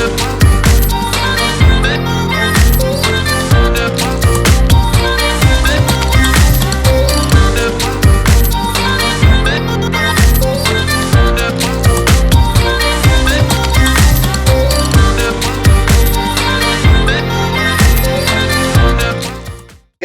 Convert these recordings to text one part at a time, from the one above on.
Good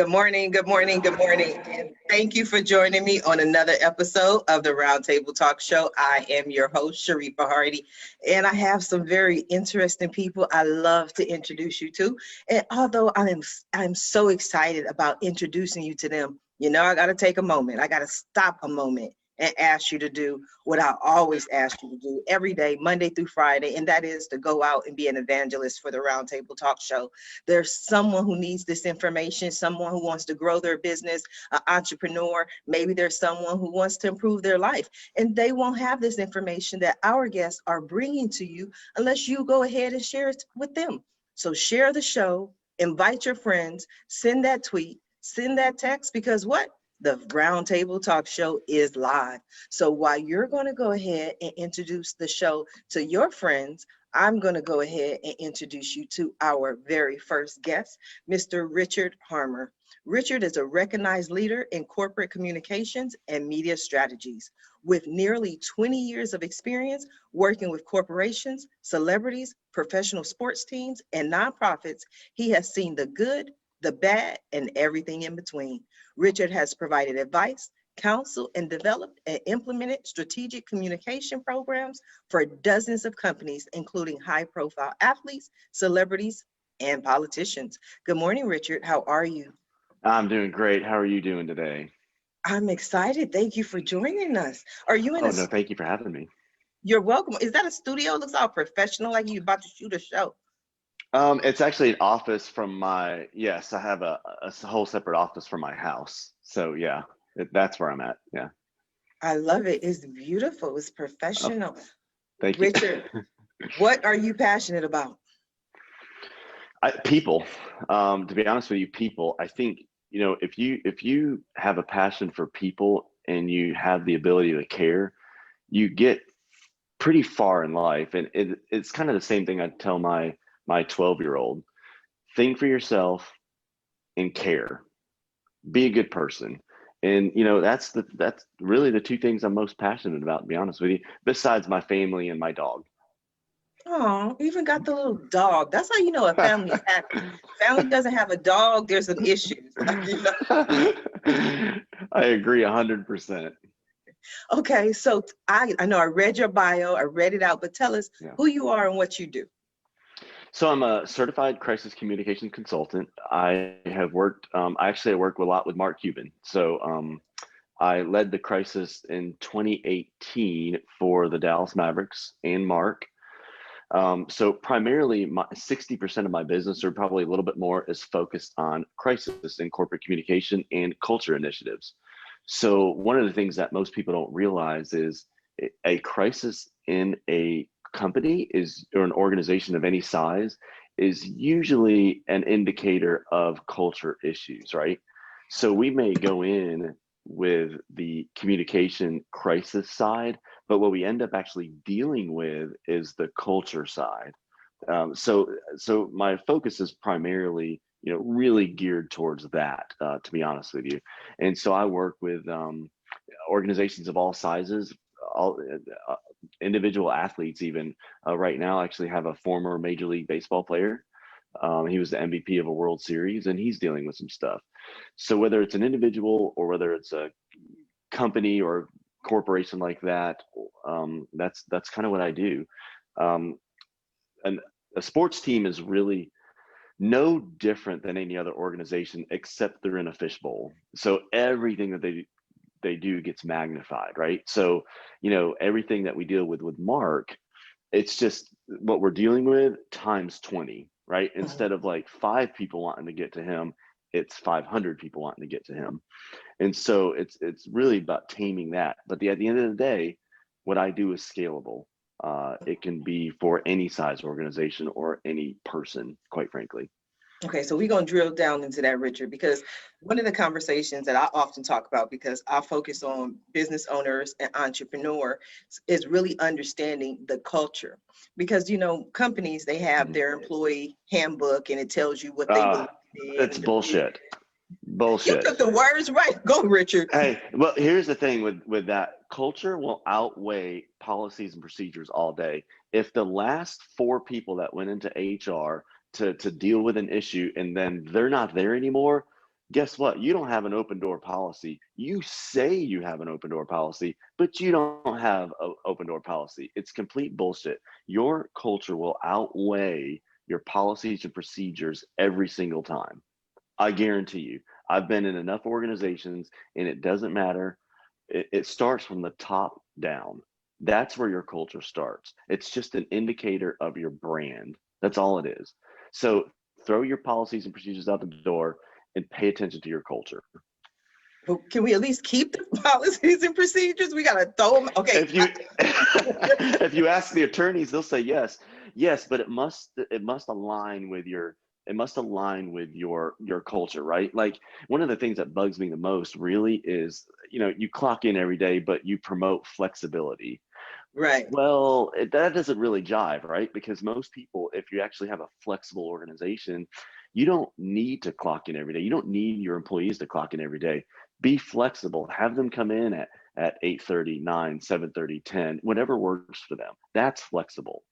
morning, good morning, good morning. And thank you for joining me on another episode of the Roundtable Talk Show. I am your host, Sharifa Hardy, and I have some very interesting people I love to introduce you to. And although I'm so excited about introducing you to them, you know, I got to take a moment. I got to stop a moment and ask you to do what I always ask you to do every day, Monday through Friday, and that is to go out and be an evangelist for the Roundtable Talk Show. There's someone who needs this information, someone who wants to grow their business, an entrepreneur. Maybe there's someone who wants to improve their life, and they won't have this information that our guests are bringing to you unless you go ahead and share it with them. So share the show, invite your friends, send that tweet, send that text, because what? The Roundtable Talk Show is live. So while you're going to go ahead and introduce the show to your friends, I'm going to go ahead and introduce you to our very first guest, Mr. Richard Harmer. Richard is a recognized leader in corporate communications and media strategies. With nearly 20 years of experience working with corporations, celebrities, professional sports teams, and nonprofits, he has seen the good, the bad, and everything in between. Richard has provided advice, counsel, and developed and implemented strategic communication programs for dozens of companies, including high-profile athletes, celebrities, and politicians. Good morning, Richard. How are you? I'm doing great. How are you doing today? I'm excited. Thank you for joining us. Are you in Oh, no, thank you for having me. You're welcome. Is that a studio? It looks all professional, like you're about to shoot a show. It's actually an office from yes, I have a whole separate office from my house. So yeah, that's where I'm at. Yeah. I love it. It's beautiful. It's Oh, professional. thank you. Richard, what are you passionate about? People, to be honest with you, people, I think, if you have a passion for people and you have the ability to care, you get pretty far in life. And it's kind of the same thing I tell my 12-year-old. Think for yourself and care. Be a good person. And that's really the two things I'm most passionate about, to be honest with you, besides my family and my dog. Oh, you even got the little dog. That's how you know a family is happy. Family doesn't have a dog, there's some issues. I agree 100%. Okay, so I know I read your bio, I read it out, but tell us who you are and what you do. So I'm a certified crisis communication consultant. I have worked, I work a lot with Mark Cuban. So I led the crisis in 2018 for the Dallas Mavericks and Mark. So primarily 60% of my business, or probably a little bit more, is focused on crisis in corporate communication and culture initiatives. So one of the things that most people don't realize is a crisis in a company or an organization of any size is usually an indicator of culture issues, right? So we may go in with the communication crisis side, but what we end up actually dealing with is the culture side. So my focus is primarily, really geared towards that, to be honest with you. And so I work with organizations of all sizes, all individual athletes. Even right now, I actually have a former Major League Baseball player. He was the MVP of a World Series, and he's dealing with some stuff. So whether it's an individual or whether it's a company or corporation like that, that's kind of what I do. And a sports team is really no different than any other organization, except they're in a fishbowl. So everything that they do gets magnified, right? So everything that we deal with Mark, it's just what we're dealing with times 20, right? Instead of like 5 people wanting to get to him, it's 500 people wanting to get to him. And so it's really about taming that. But at the end of the day, what I do is scalable. It can be for any size organization or any person, quite frankly. Okay, so we're going to drill down into that, Richard, because one of the conversations that I often talk about, because I focus on business owners and entrepreneurs, is really understanding the culture. Because, you know, companies, they have their employee handbook and it tells you what they believe in. It's bullshit. You took the words right. Go, Richard. Hey, well, here's the thing with that. Culture will outweigh policies and procedures all day. If the last 4 people that went into HR to deal with an issue and then they're not there anymore, guess what? You don't have an open door policy. You say you have an open door policy, but you don't have an open door policy. It's complete bullshit. Your culture will outweigh your policies and procedures every single time. I guarantee you. I've been in enough organizations and it doesn't matter. It starts from the top down. That's where your culture starts. It's just an indicator of your brand. That's all it is. So throw your policies and procedures out the door and pay attention to your culture. Well, can we at least keep the policies and procedures? We got to throw them. Okay. If you ask the attorneys, they'll say yes, but it must align with your culture, right? Like one of the things that bugs me the most really is, you clock in every day, but you promote flexibility. Right. Well, that doesn't really jive, right? Because most people, if you actually have a flexible organization, you don't need to clock in every day. You don't need your employees to clock in every day. Be flexible. Have them come in at 8:30, 9, 7:30, 10, whatever works for them. That's flexible.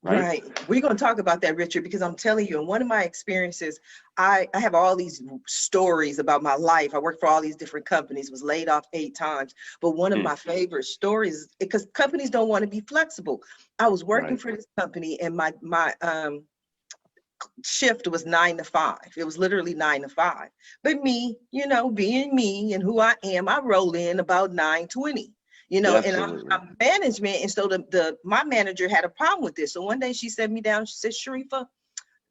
Right. We're going to talk about that, Richard, because I'm telling you, in one of my experiences, I have all these stories about my life. I worked for all these different companies, was laid off 8 times. But one of my favorite stories, because companies don't want to be flexible. I was working for this company and my shift was 9 to 5. It was literally 9 to 5. But me, being me and who I am, I roll in about 9:20. And I'm management. And so my manager had a problem with this. So one day she sat me down, she said, Sharifa,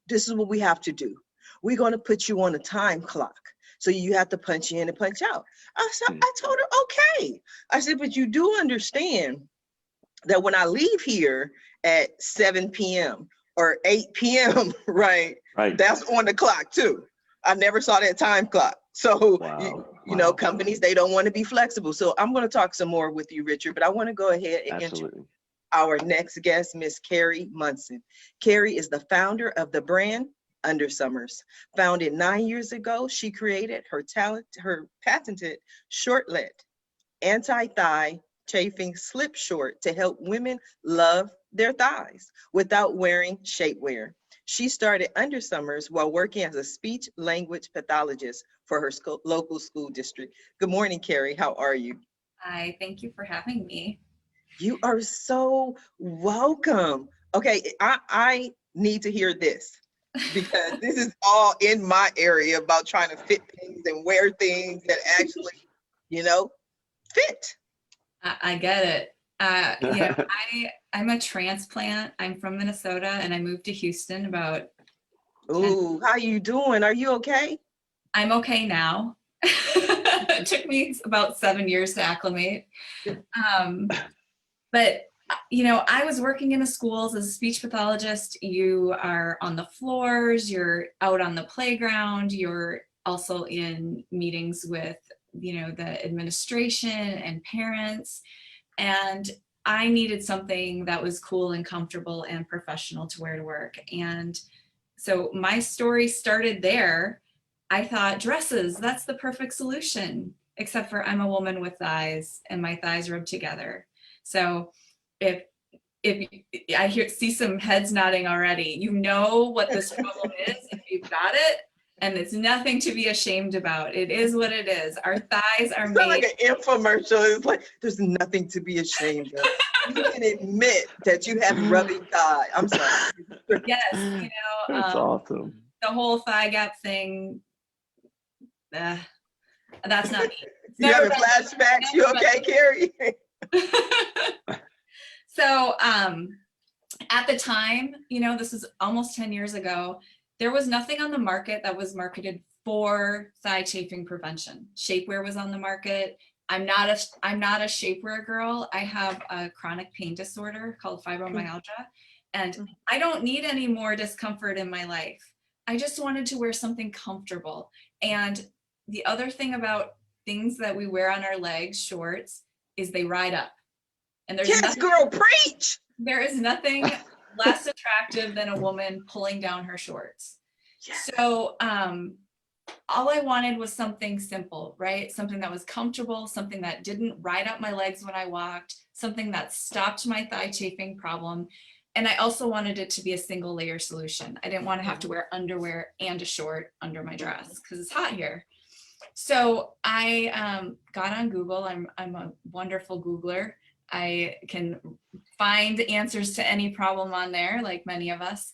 this is what we have to do. We're going to put you on a time clock. So you have to punch in and punch out. I told her, okay. I said, but you do understand that when I leave here at 7 p.m. or 8 p.m., right, that's on the clock too. I never saw that time clock. So, companies, they don't want to be flexible. So I'm going to talk some more with you, Richard, but I want to go ahead and introduce our next guest, Miss Carrie Munson. Carrie is the founder of the brand Under Summers. Founded 9 years ago, she created her patented shortlet, anti-thigh chafing slip short to help women love their thighs without wearing shapewear. She started Under Summers while working as a speech language pathologist for her local school district. Good morning, Carrie. How are you? Hi, thank you for having me. You are so welcome. Okay, I need to hear this because this is all in my area about trying to fit things and wear things that actually, fit. I get it. I'm a transplant. I'm from Minnesota and I moved to Houston about. Ooh, how you doing? Are you okay? I'm okay now. It took me about 7 years to acclimate. But I was working in the schools as a speech pathologist. You are on the floors, you're out on the playground, you're also in meetings with, the administration and parents. And I needed something that was cool and comfortable and professional to wear to work. And so my story started there. I thought dresses, that's the perfect solution, except for I'm a woman with thighs and my thighs rub together. So if I see some heads nodding already, you know what this problem is if you've got it. And it's nothing to be ashamed about. It is what it is. Our thighs are made. It's like an infomercial. It's like, there's nothing to be ashamed of. You can admit that you have rubbing thigh. I'm sorry. Yes, That's awesome. The whole thigh gap thing, that's not me. You having flashbacks? You okay, Carrie? So at the time, this is almost 10 years ago, there was nothing on the market that was marketed for thigh chafing prevention. Shapewear was on the market. I'm not a shapewear girl. I have a chronic pain disorder called fibromyalgia, and I don't need any more discomfort in my life. I just wanted to wear something comfortable. And the other thing about things that we wear on our legs, shorts, is they ride up. And there's Yes, nothing, girl, preach. there is nothing less attractive than a woman pulling down her shorts. Yes. So all I wanted was something simple, right? Something that was comfortable, something that didn't ride up my legs when I walked, something that stopped my thigh chafing problem. And I also wanted it to be a single layer solution. I didn't want to have to wear underwear and a short under my dress because it's hot here. So I got on Google. I'm a wonderful Googler. I can find answers to any problem on there, like many of us.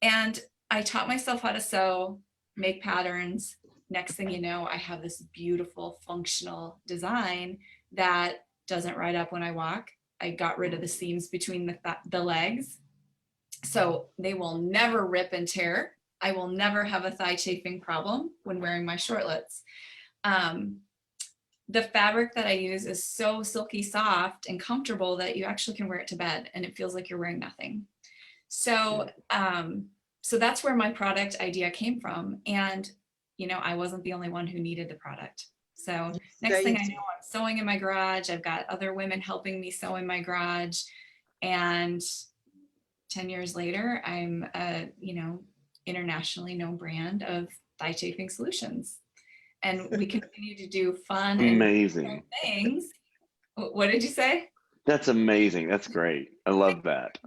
And I taught myself how to sew, make patterns. Next thing you know, I have this beautiful functional design that doesn't ride up when I walk. I got rid of the seams between the legs. So they will never rip and tear. I will never have a thigh chafing problem when wearing my shortlets. The fabric that I use is so silky soft and comfortable that you actually can wear it to bed and it feels like you're wearing nothing. So, so that's where my product idea came from. And, you know, I wasn't the only one who needed the product. So next thing I know, I'm sewing in my garage. I've got other women helping me sew in my garage. And 10 years later, I'm a, you know, internationally known brand of thigh chafing solutions. And we continue to do fun Amazing things. What did you say? That's amazing. That's great. I love that.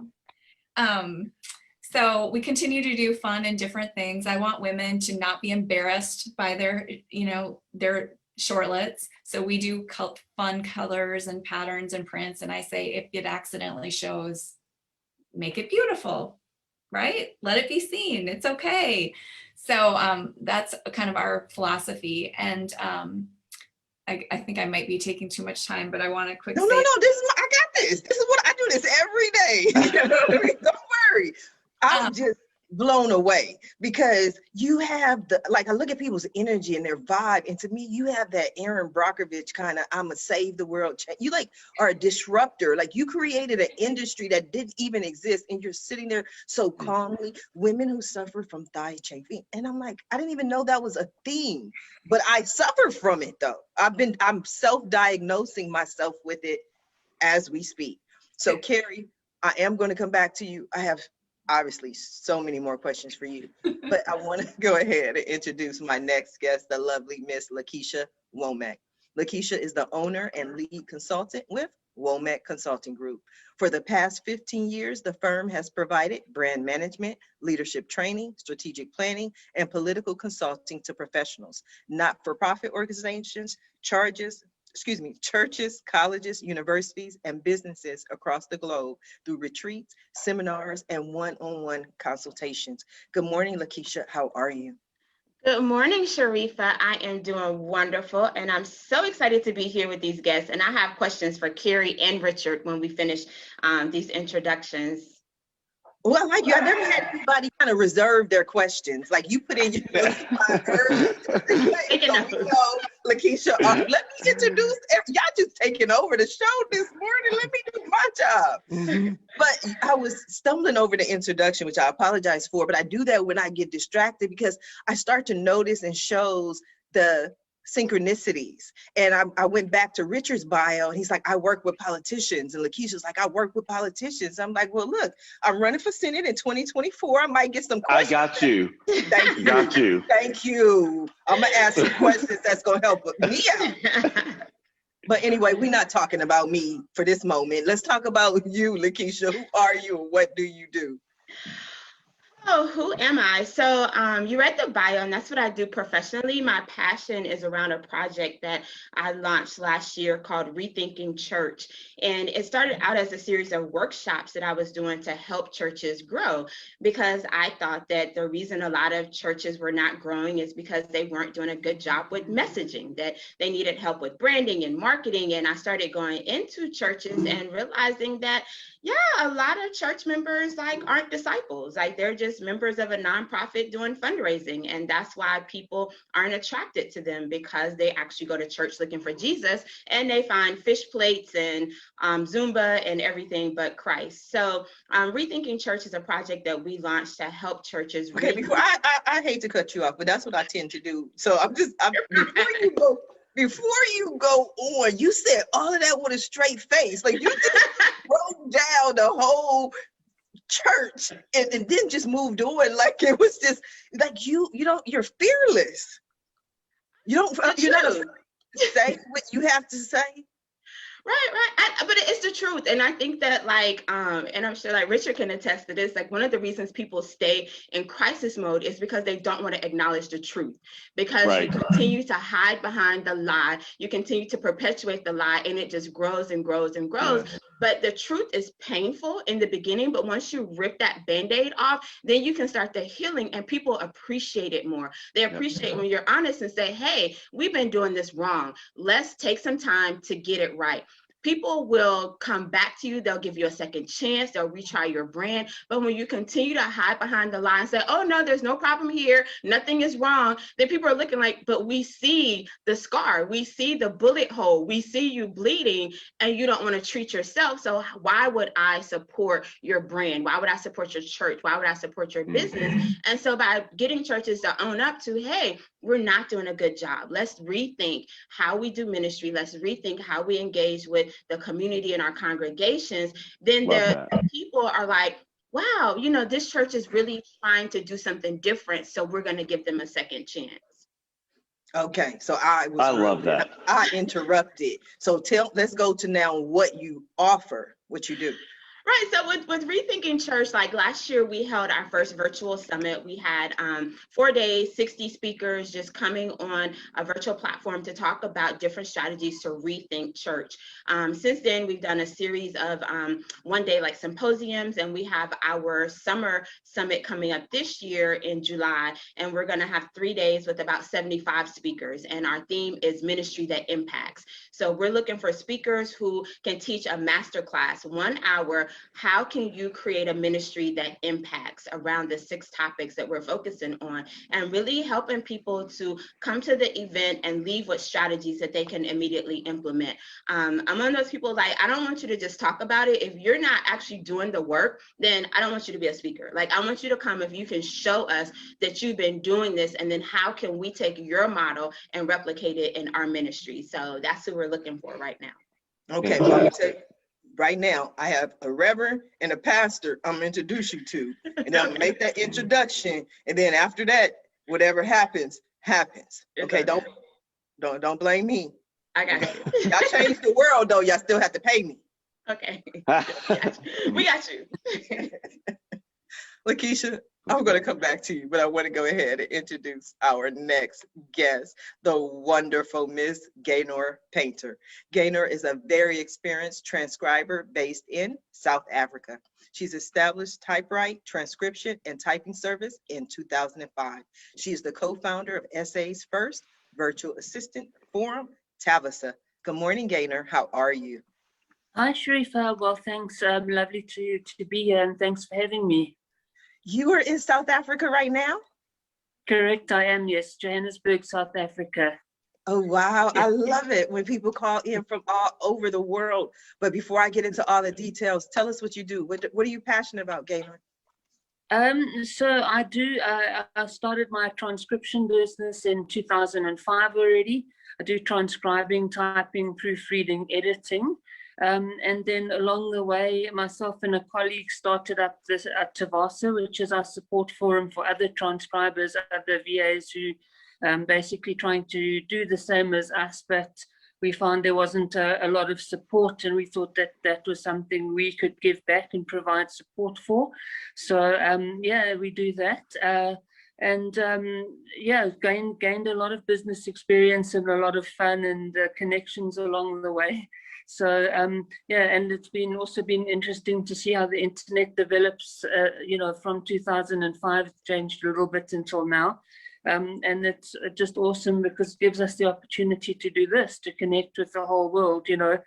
So we continue to do fun and different things. I want women to not be embarrassed by their, you know, their shortlets. So we do fun colors and patterns and prints. And I say, if it accidentally shows, make it beautiful, right? Let it be seen. It's okay. So that's kind of our philosophy. And I think I might be taking too much time, but I want to quick say. No, this is, I got this. This is what I do this every day. You know what I mean? Don't worry. I'm just blown away because you have the, like, I look at people's energy and their vibe. And to me, you have that Aaron Brockovich kind of, I'm a save the world. You like are a disruptor. Like you created an industry that didn't even exist. And you're sitting there so calmly, women who suffer from thigh chafing. And I'm like, I didn't even know that was a thing, but I suffer from it though. I'm self-diagnosing myself with it as we speak. So Carrie, I am going to come back to you. I have obviously so many more questions for you, but I want to go ahead and introduce my next guest, the lovely Miss LaKesha Womack. LaKesha is the owner and lead consultant with Womack Consulting Group. For the past 15 years, the firm has provided brand management, leadership training, strategic planning, and political consulting to professionals, not-for-profit organizations, churches, colleges, universities, and businesses across the globe through retreats, seminars, and one-on-one consultations. Good morning, LaKesha. How are you? Good morning, Sharifa. I am doing wonderful, and I'm so excited to be here with these guests. And I have questions for Carrie and Richard when we finish these introductions. Well, like you, I never had anybody kind of reserve their questions. Like you put in your LaKesha, let me introduce, y'all just taking over the show this morning. Let me do my job. But I was stumbling over the introduction, which I apologize for, but I do that when I get distracted because I start to notice in shows the synchronicities. And I went back to Richard's bio and he's like, I work with politicians. And LaKesha's like, I work with politicians. I'm like, well, look, I'm running for Senate in 2024. I might get some questions. I got you. Thank you. Got you. Thank you. I'm going to ask some questions that's going to help me out. But anyway, we're not talking about me for this moment. Let's talk about you, LaKesha. Who are you and what do you do? Oh, who am I? So you read the bio, and that's what I do professionally. My passion is around a project that I launched last year called Rethinking Church. And it started out as a series of workshops that I was doing to help churches grow, because I thought that the reason a lot of churches were not growing is because they weren't doing a good job with messaging, that they needed help with branding and marketing. And I started going into churches and realizing that Yeah, a lot of church members like aren't disciples. Like they're just members of a nonprofit doing fundraising. And that's why people aren't attracted to them, because they actually go to church looking for Jesus and they find fish plates and Zumba and everything but Christ. So Rethinking Church is a project that we launched to help churches. Okay, before I hate to cut you off, but that's what I tend to do. So before you go on, you said all of that with a straight face. Like you just broke down the whole church and then just moved on. Like it was just like you're fearless. You're not afraid to say what you have to say. Right. But it's the truth. And I think that and I'm sure like Richard can attest to this, like one of the reasons people stay in crisis mode is because they don't want to acknowledge the truth, because you continue to hide behind the lie, you continue to perpetuate the lie, and it just grows and grows and grows. Yeah. But the truth is painful in the beginning, but once you rip that Band-Aid off, then you can start the healing, and people appreciate it more. They appreciate when you're honest and say, hey, we've been doing this wrong. Let's take some time to get it right. People will come back to you. They'll give you a second chance. They'll retry your brand. But when you continue to hide behind the lie and say, oh, no, there's no problem here, nothing is wrong, then people are looking like, but we see the scar. We see the bullet hole. We see you bleeding, and you don't want to treat yourself. So why would I support your brand? Why would I support your church? Why would I support your business? And so by getting churches to own up to, hey, we're not doing a good job. Let's rethink how we do ministry. Let's rethink how we engage with the community and our congregations. Then the people are like, wow, this church is really trying to do something different. So we're going to give them a second chance. Okay, so I love that. I interrupted. So let's go to now what you offer, what you do. Right. So with Rethinking Church, like last year, we held our first virtual summit. We had 4 days, 60 speakers just coming on a virtual platform to talk about different strategies to rethink church. Since then, we've done a series of one-day like symposiums, and we have our summer summit coming up this year in July. And we're going to have 3 days with about 75 speakers. And our theme is ministry that impacts. So we're looking for speakers who can teach a masterclass, 1 hour. How can you create a ministry that impacts around the 6 topics that we're focusing on, and really helping people to come to the event and leave with strategies that they can immediately implement. I'm one of those people like, I don't want you to just talk about it. If you're not actually doing the work, then I don't want you to be a speaker. Like, I want you to come if you can show us that you've been doing this, and then how can we take your model and replicate it in our ministry? So that's who we're looking for right now. Okay, well, right now, I have a reverend and a pastor I'm gonna introduce you to, and I'm gonna make that introduction, and then after that, whatever happens. Okay, don't blame me. I got you. Y'all changed the world though. Y'all still have to pay me. Okay, we got you. LaKesha, I'm going to come back to you, but I want to go ahead and introduce our next guest, the wonderful Miss Gaynor Paynter. Gaynor is a very experienced transcriber based in South Africa. She's established Typewrite, transcription, and typing service in 2005. She is the co-founder of SA's first virtual assistant forum, TAVASA. Good morning, Gaynor. How are you? Hi, Sharifa. Well, thanks. Lovely to be here, and thanks for having me. You are in South Africa right now? Correct, I am, yes. Johannesburg, South Africa. Oh, wow. I love it when people call in from all over the world. But before I get into all the details, tell us what you do. What are you passionate about, Gaynor? So I do, I started my transcription business in 2005 already. I do transcribing, typing, proofreading, editing. And then along the way, myself and a colleague started up this TAVASA, which is our support forum for other transcribers, other VAs who basically trying to do the same as us, but we found there wasn't a lot of support, and we thought that that was something we could give back and provide support for. So yeah, we do that. Yeah, gained a lot of business experience and a lot of fun and connections along the way. So yeah, and it's also been interesting to see how the internet develops, you know, from 2005, it's changed a little bit until now. And it's just awesome because it gives us the opportunity to do this, to connect with the whole world, you know.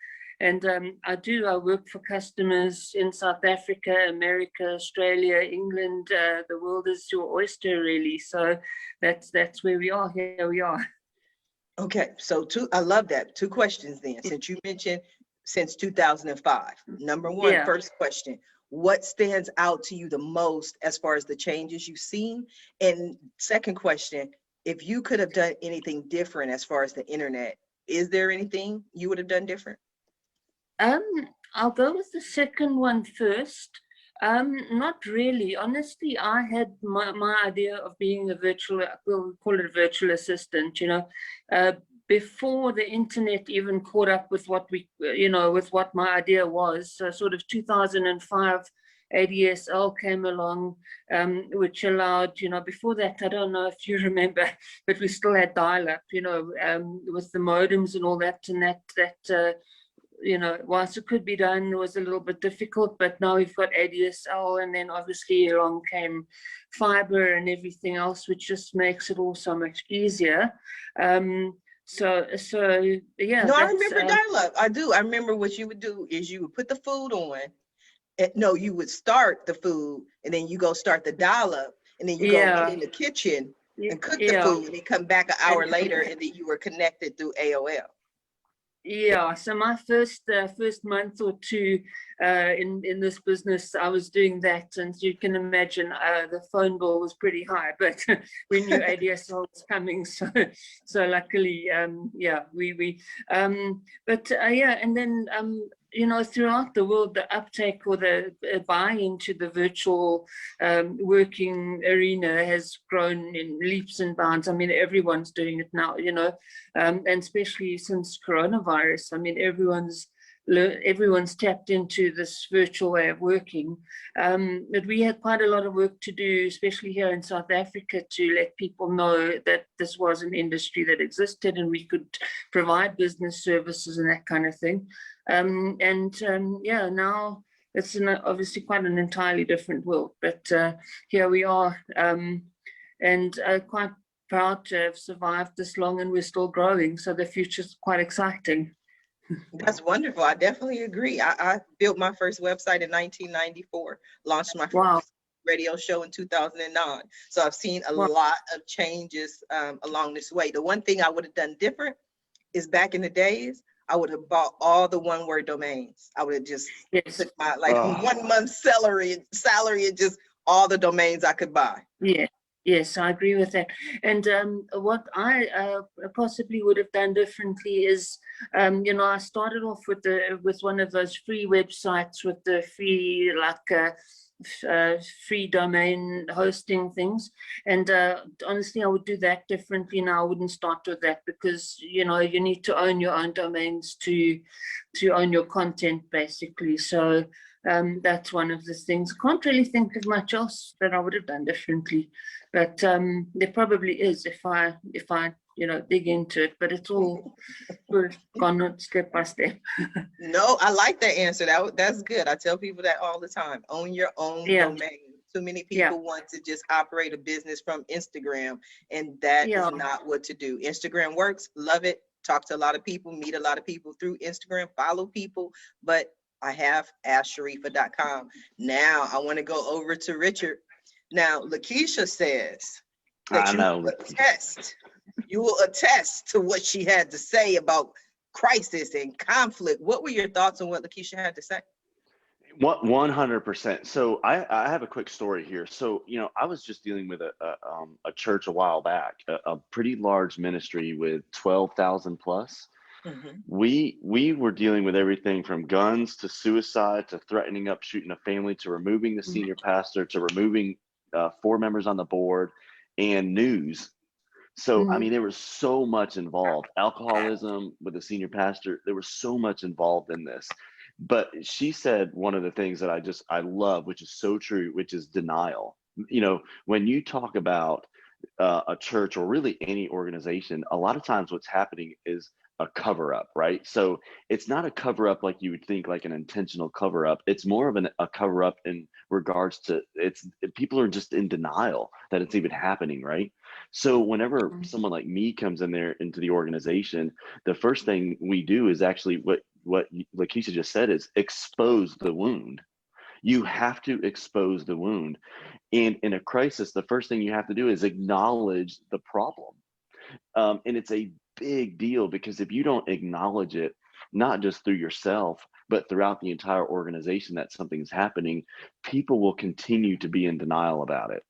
And I work for customers in South Africa, America, Australia, England. The world is your oyster, really. So that's where we are. Here we are. Okay, so I love that. Two questions then, since you mentioned since 2005. Number one, Yeah. First question, what stands out to you the most as far as the changes you've seen? And second question, if you could have done anything different as far as the internet, is there anything you would have done different? I'll go with the second one first. Not really. Honestly, I had my idea of being a virtual, we'll call it a virtual assistant, before the internet even caught up with what with what my idea was. So sort of 2005, ADSL came along, which allowed, before that, I don't know if you remember, but we still had dial-up, with the modems and all that, and that whilst it could be done, it was a little bit difficult, but now we've got ADSL, and then obviously along came fiber and everything else, which just makes it all so much easier. So yeah. No, I remember dial-up. I do. I remember what you would do is you would put the food on. No, you would start the food, and then you go start the dial-up, and then you go in the kitchen and cook the food, and then come back an hour later, and then you were connected through AOL. Yeah, so my first month or two in this business, I was doing that, and you can imagine the phone bill was pretty high, but we knew ADSL was coming, so luckily, and then throughout the world, the uptake or the buy-in to the virtual working arena has grown in leaps and bounds. I mean, everyone's doing it now, and especially since coronavirus. I mean, everyone's tapped into this virtual way of working. But we had quite a lot of work to do, especially here in South Africa, to let people know that this was an industry that existed and we could provide business services and that kind of thing. Now it's obviously quite an entirely different world, but here we are, and quite proud to have survived this long, and we're still growing, so the future's quite exciting. That's wonderful. I definitely agree. I built my first website in 1994, launched my first radio show in 2009. So I've seen a lot of changes along this way. The one thing I would have done different is back in the days, I would have bought all the one-word domains. I would have just took my 1 month's salary and just all the domains I could buy. Yeah. Yes, I agree with that. And what I possibly would have done differently is, I started off with one of those free websites with the free free domain hosting things, and honestly I would do that differently now. I wouldn't start with that, because you need to own your own domains to own your content, basically. So that's one of the things. I can't really think of much else that I would have done differently, but there probably is if I dig into it, but it's all gone step by step. No, I like that answer. That's good. I tell people that all the time. Own your own domain. Too many people want to just operate a business from Instagram, and that is not what to do. Instagram works, love it, talk to a lot of people, meet a lot of people through Instagram, follow people, but I have AskSharifa.com. Now I want to go over to Richard. Now, LaKesha says that you will attest to what she had to say about crisis and conflict. What were your thoughts on what LaKesha had to say? 100%. So I have a quick story here. So, I was just dealing with a church a while back, a pretty large ministry with 12,000 plus. Mm-hmm. We were dealing with everything from guns to suicide to threatening up shooting a family to removing the senior pastor to removing 4 members on the board and news. So, I mean, there was so much involved. Alcoholism with the senior pastor, there was so much involved in this. But she said one of the things that I love, which is so true, which is denial. When you talk about a church or really any organization, a lot of times what's happening is a cover up, right? So it's not a cover up like you would think, like an intentional cover up. It's more of a cover up in regards to people are just in denial that it's even happening, right? So whenever someone like me comes in there into the organization, the first thing we do is actually what LaKesha just said is expose the wound. You have to expose the wound. And in a crisis, the first thing you have to do is acknowledge the problem. And it's a big deal, because if you don't acknowledge it, not just through yourself, but throughout the entire organization, that something's happening, people will continue to be in denial about it.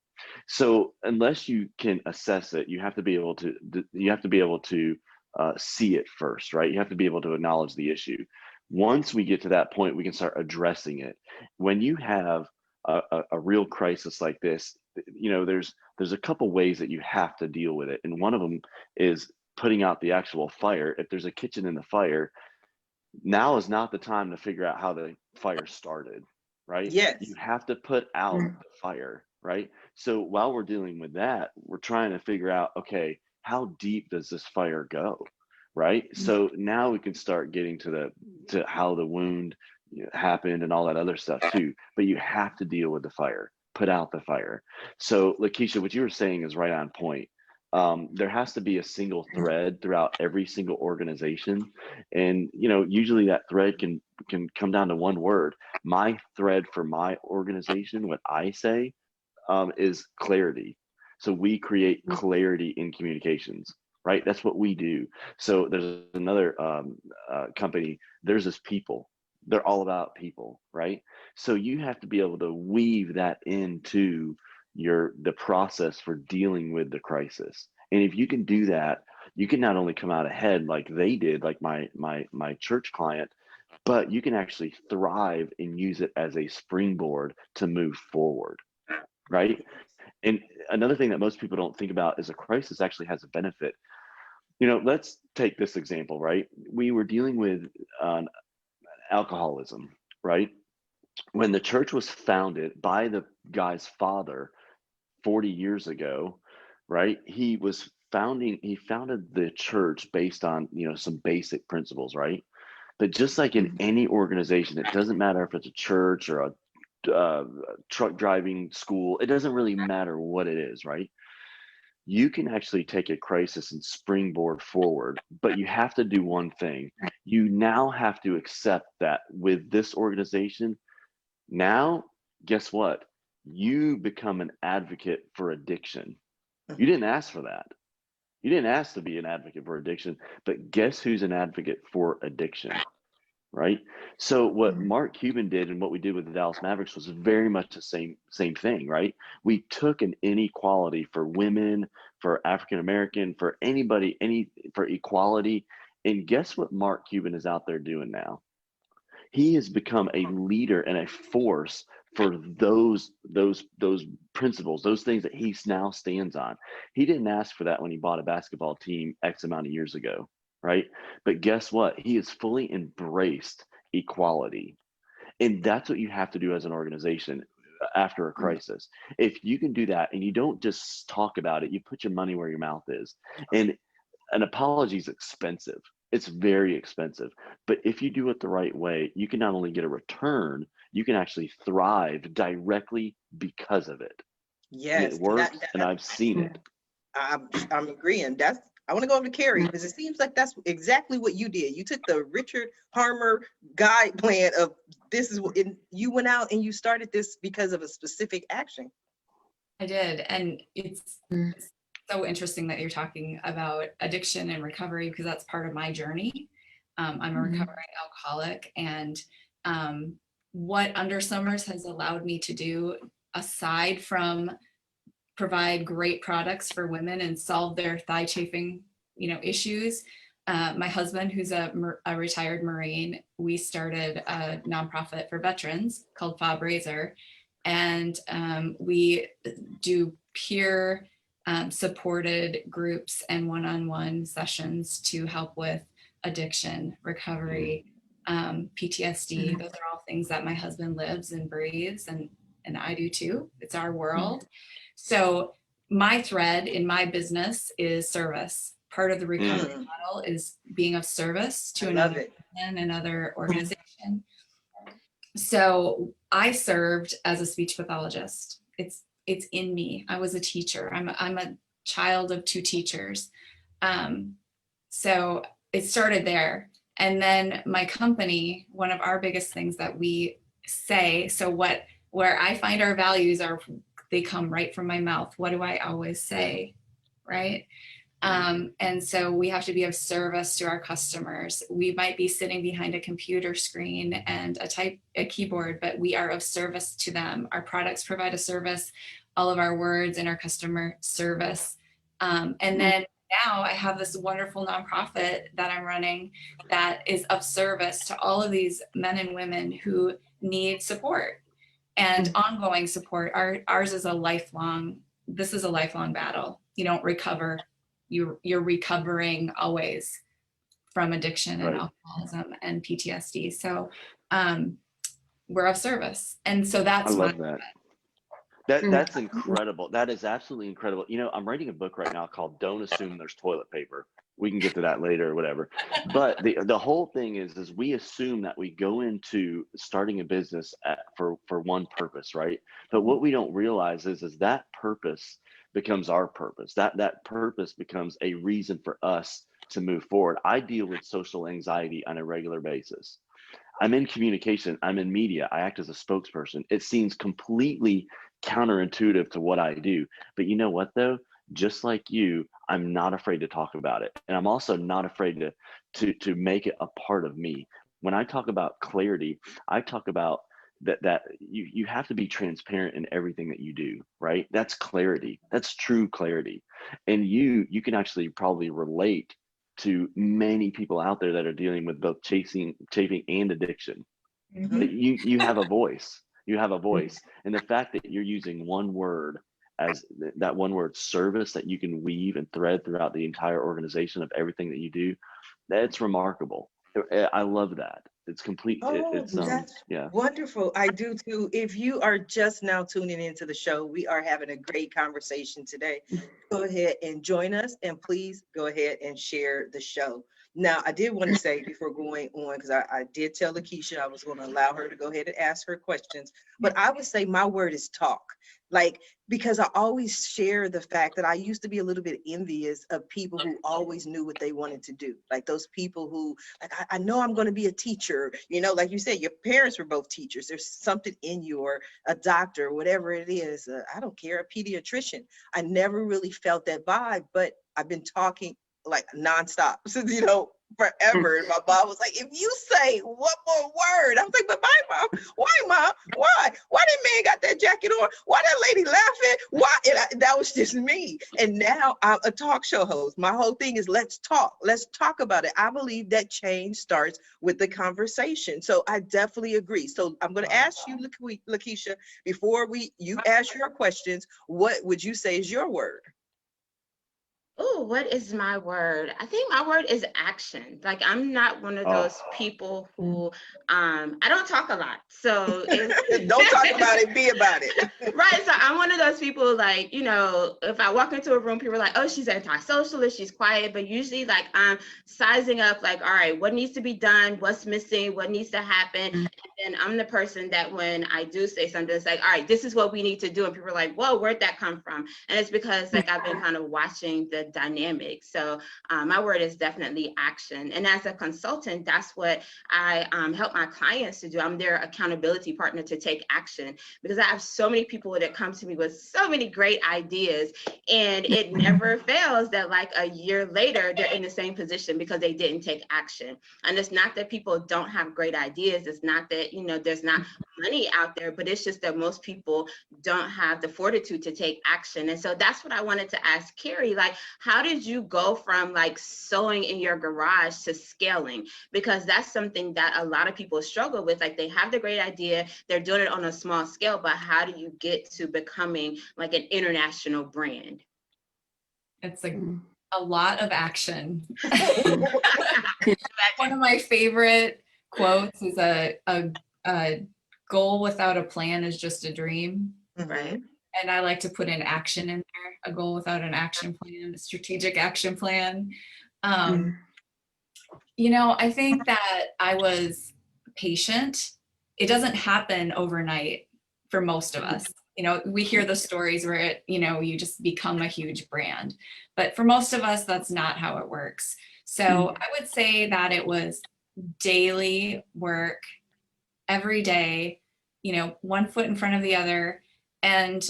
So unless you can assess it, you have to be able to see it first, right? You have to be able to acknowledge the issue. Once we get to that point, we can start addressing it. When you have a real crisis like this, there's a couple ways that you have to deal with it, and one of them is putting out the actual fire. If there's a kitchen in the fire, now is not the time to figure out how the fire started, right? Yes. You have to put out the fire, right? So while we're dealing with that, we're trying to figure out, okay, how deep does this fire go, right? So now we can start getting to how the wound happened and all that other stuff too. But you have to deal with the fire, put out the fire. So LaKesha, what you were saying is right on point. There has to be a single thread throughout every single organization. And, usually that thread can come down to one word. My thread for my organization, what I say, is clarity. So we create clarity in communications, right? That's what we do. So there's another company, theirs is people. They're all about people, right? So you have to be able to weave that into the process for dealing with the crisis. And if you can do that, you can not only come out ahead like they did, like my church client, but you can actually thrive and use it as a springboard to move forward, right? And another thing that most people don't think about is a crisis actually has a benefit. Let's take this example, right? We were dealing with alcoholism, right? When the church was founded by the guy's father 40 years ago, right? He founded the church based on, some basic principles, right? But just like in any organization, it doesn't matter if it's a church or a truck driving school, it doesn't really matter what it is, right? You can actually take a crisis and springboard forward, but you have to do one thing. You now have to accept that with this organization, now, guess what? You become an advocate for addiction. You didn't ask for that. You didn't ask to be an advocate for addiction, but guess who's an advocate for addiction, right? So what Mark Cuban did and what we did with the Dallas Mavericks was very much the same thing, right? We took an inequality for women, for African American, for anybody, for equality, and guess what Mark Cuban is out there doing now? He has become a leader and a force for those principles, those things that he now stands on. He didn't ask for that when he bought a basketball team X amount of years ago, right? But guess what? He has fully embraced equality. And that's what you have to do as an organization after a crisis. If you can do that and you don't just talk about it, you put your money where your mouth is. And an apology is expensive. It's very expensive. But if you do it the right way, you can not only get a return, you can actually thrive directly because of it. Yes. And it works, and I've seen it. I'm agreeing. I want to go over to Carrie, because it seems like that's exactly what you did. You took the Richard Harmer guide plan of this is what you went out and you started this because of a specific action. I did. And it's so interesting that you're talking about addiction and recovery, because that's part of my journey. I'm a recovering alcoholic, and what Under Summers has allowed me to do, aside from provide great products for women and solve their thigh chafing, issues. My husband, who's a retired Marine, we started a nonprofit for veterans called Fob Razor, and we do peer supported groups and one-on-one sessions to help with addiction, recovery, PTSD. Those are all things that my husband lives and breathes, and I do too. It's our world. So my thread in my business is service. Part of the recovery model is being of service to another person, another organization. So I served as a speech pathologist. It's in me. I was a teacher. I'm a child of two teachers. So it started there. And then my company, one of our biggest things that we say, so where I find our values are, they come right from my mouth. What do I always say, right? And so we have to be of service to our customers. We might be sitting behind a computer screen and a keyboard, but we are of service to them. Our products provide a service, all of our words in our customer service. And then now I have this wonderful nonprofit that I'm running that is of service to all of these men and women who need support and ongoing support. Ours is a lifelong battle. You don't recover. You're recovering always from addiction and alcoholism and PTSD. So we're of service. And so that's I love that. That's incredible. That is absolutely incredible. You know, I'm writing a book right now called Don't Assume There's Toilet Paper. We can get to that later or whatever. But the whole thing is we assume that we go into starting a business for one purpose, right? But what we don't realize is that purpose becomes our purpose. That purpose becomes a reason for us to move forward. I deal with social anxiety on a regular basis. I'm in communication, I'm in media, I act as a spokesperson. It seems completely counterintuitive to what I do. But you know what though? Just like you, I'm not afraid to talk about it. And I'm also not afraid to make it a part of me. When I talk about clarity, I talk about that you have to be transparent in everything that you do, right? That's clarity. That's true clarity. And you can actually probably relate to many people out there that are dealing with both chafing and addiction. You have a voice. You have a voice. And the fact that you're using one word as that one word service that you can weave and thread throughout the entire organization of everything that you do, that's remarkable. I love that. It's complete. That's wonderful. I do too. If you are just now tuning into the show, we are having a great conversation today. Go ahead and join us, and please go ahead and share the show. Now, I did want to say before going on, because I did tell LaKesha I was going to allow her to go ahead and ask her questions, but I would say my word is talk. Like, because I always share the fact that I used to be a little bit envious of people who always knew what they wanted to do. Like those people who, like, I know I'm going to be a teacher, you know, like you said, your parents were both teachers. There's something in you, or a doctor, whatever it is. I don't care, a pediatrician. I never really felt that vibe, but I've been talking like nonstop since, you know, forever. And my mom was like, if you say one more word, I was like, but my mom, why, mom? Why that man got that jacket on? Why that lady laughing? Why? And that was just me. And now I'm a talk show host. My whole thing is let's talk about it. I believe that change starts with the conversation. So I definitely agree. So I'm going to ask you, LaKesha, before you ask your questions, what would you say is your word? Oh, what is my word? I think my word is action. Like, I'm not one of those people who, I don't talk a lot. So don't talk about it, be about it. Right. So I'm one of those people, like, you know, if I walk into a room, people are like, oh, she's anti-socialist, she's quiet. But usually, like, I'm sizing up, like, all right, what needs to be done? What's missing? What needs to happen? And I'm the person that when I do say something, it's like, all right, this is what we need to do. And people are like, whoa, where'd that come from? And it's because, like, I've been kind of watching the dynamic. So my word is definitely action. And as a consultant, that's what I help my clients to do. I'm their accountability partner to take action, because I have so many people that come to me with so many great ideas, and it never fails that like a year later, they're in the same position because they didn't take action. And it's not that people don't have great ideas. It's not that, you know, there's not money out there, but it's just that most people don't have the fortitude to take action. And so that's what I wanted to ask Carrie, like, how did you go from like sewing in your garage to scaling? Because that's something that a lot of people struggle with. Like, they have the great idea, they're doing it on a small scale, but how do you get to becoming like an international brand? It's like a lot of action. One of my favorite quotes is a goal without a plan is just a dream. Right. And I like to put in action in there, a goal without an action plan, a strategic action plan. You know, I think that I was patient. It doesn't happen overnight for most of us. You know, we hear the stories where it, you know, you just become a huge brand. But for most of us, that's not how it works. So I would say that it was daily work every day, you know, one foot in front of the other. And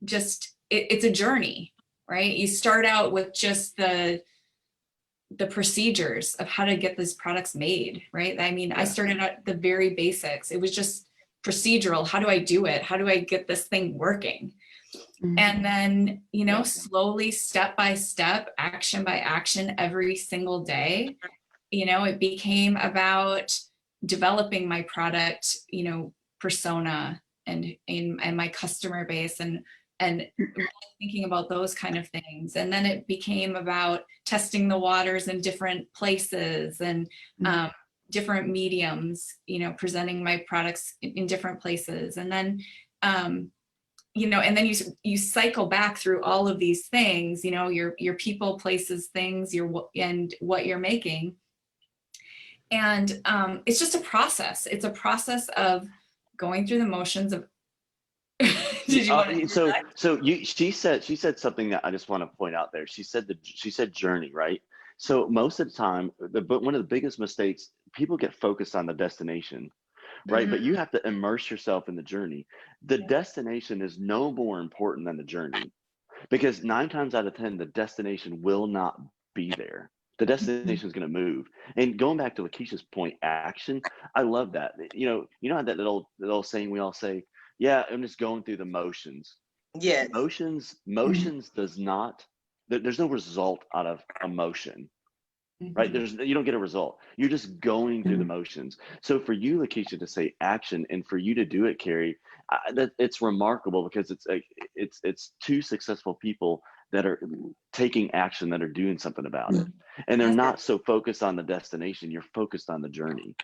just, it's a journey, right? You start out with just the procedures of how to get these products made, right? I mean, I started at the very basics. It was just procedural. How do I do it? How do I get this thing working? And then, you know, slowly, step by step, action by action, every single day, you know, it became about developing my product, you know, persona and my customer base and thinking about those kind of things. And then it became about testing the waters in different places and different mediums, you know, presenting my products in different places. And then, you know, and then you cycle back through all of these things, you know, your people, places, things, and what you're making. And it's just a process. It's a process of going through the motions of. Did you want to she said something that I just want to point out there. She said journey, right? So most of the time, one of the biggest mistakes, people get focused on the destination, right? But you have to immerse yourself in the journey. The destination is no more important than the journey, because 9 times out of 10, the destination will not be there. The destination is going to move. And going back to LaKesha's point, action, I love that. You know how that little saying we all say, yeah, I'm just going through the motions. Yes. Motions does not, there's no result out of emotion, right? You don't get a result. You're just going through the motions. So for you, LaKesha, to say action, and for you to do it, Carrie, it's remarkable, because it's 2 successful people that are taking action, that are doing something about it. And they're not so focused on the destination. You're focused on the journey.